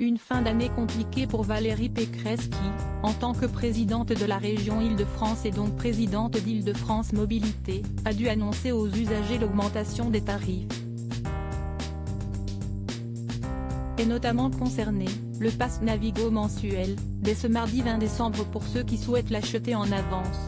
Une fin d'année compliquée pour Valérie Pécresse qui, en tant que présidente de la région Île-de-France et donc présidente d'Île-de-France Mobilité, a dû annoncer aux usagers l'augmentation des tarifs. Est notamment concerné, le pass Navigo mensuel, dès ce mardi 20 décembre pour ceux qui souhaitent l'acheter en avance.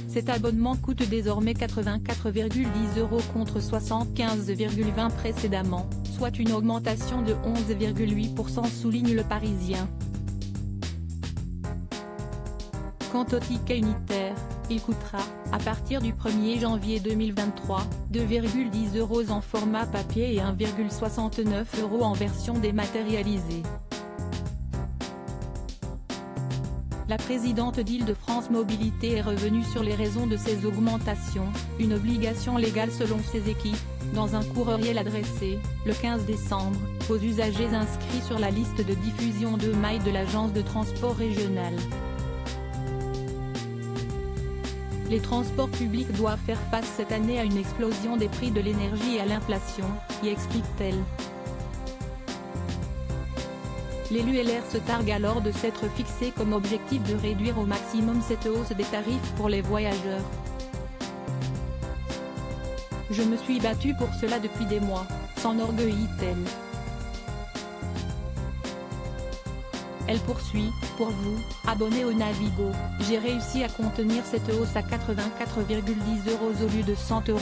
Cet abonnement coûte désormais 84,10 € contre 75,20 précédemment, soit une augmentation de 11,8% souligne Le Parisien. Quant au ticket unitaire, il coûtera, à partir du 1er janvier 2023, 2,10 € en format papier et 1,69 € en version dématérialisée. La présidente d'Île-de-France Mobilité est revenue sur les raisons de ces augmentations, une obligation légale selon ses équipes, dans un courriel adressé, le 15 décembre, aux usagers inscrits sur la liste de diffusion de mailles de l'agence de transport régional. Les transports publics doivent faire face cette année à une explosion des prix de l'énergie et à l'inflation, y explique-t-elle. L'élu LR se targue alors de s'être fixé comme objectif de réduire au maximum cette hausse des tarifs pour les voyageurs. Je me suis battue pour cela depuis des mois, s'enorgueillit-elle. Elle poursuit, pour vous, abonnés au Navigo, j'ai réussi à contenir cette hausse à 84,10 € au lieu de 100 €.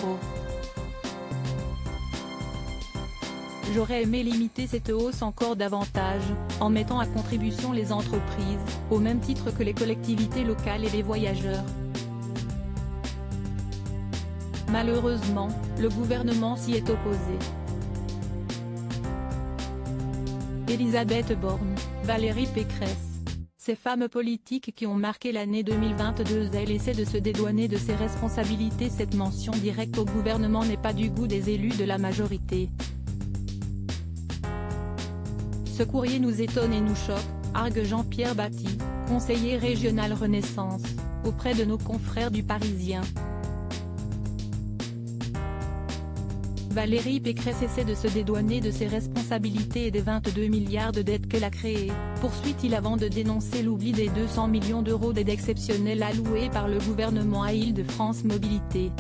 J'aurais aimé limiter cette hausse encore davantage, en mettant à contribution les entreprises, au même titre que les collectivités locales et les voyageurs. Malheureusement, le gouvernement s'y est opposé. Elisabeth Borne, Valérie Pécresse. Ces femmes politiques qui ont marqué l'année 2022, elles essaient de se dédouaner de ses responsabilités. Cette mention directe au gouvernement n'est pas du goût des élus de la majorité. Ce courrier nous étonne et nous choque, argue Jean-Pierre Batti, conseiller régional Renaissance, auprès de nos confrères du Parisien. Valérie Pécresse essaie de se dédouaner de ses responsabilités et des 22 milliards de dettes qu'elle a créées, poursuit-il avant de dénoncer l'oubli des 200 millions d'euros d'aide exceptionnelle alloués par le gouvernement à Île-de-France Mobilité.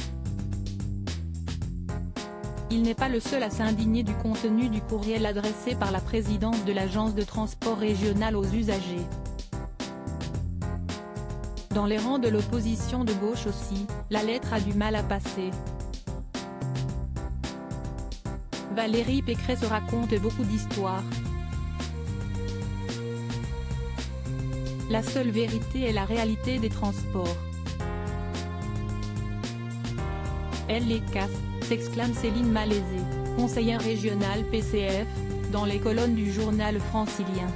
Il n'est pas le seul à s'indigner du contenu du courriel adressé par la présidente de l'agence de transport régional aux usagers. Dans les rangs de l'opposition de gauche aussi, la lettre a du mal à passer. Valérie Pécresse raconte beaucoup d'histoires. La seule vérité est la réalité des transports. Elle les casse, s'exclame Céline Malaisé, conseillère régionale PCF, dans les colonnes du journal francilien.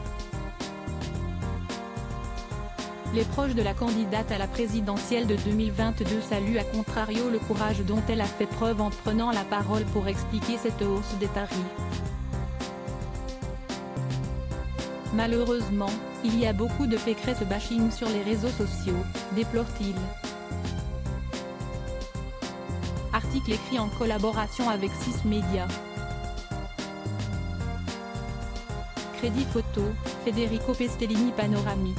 Les proches de la candidate à la présidentielle de 2022 saluent à contrario le courage dont elle a fait preuve en prenant la parole pour expliquer cette hausse des tarifs. Malheureusement, il y a beaucoup de Pécresse bashing sur les réseaux sociaux, déplore-t-il. Article écrit en collaboration avec 6 médias. Crédit photo, Federico Pestellini panoramique.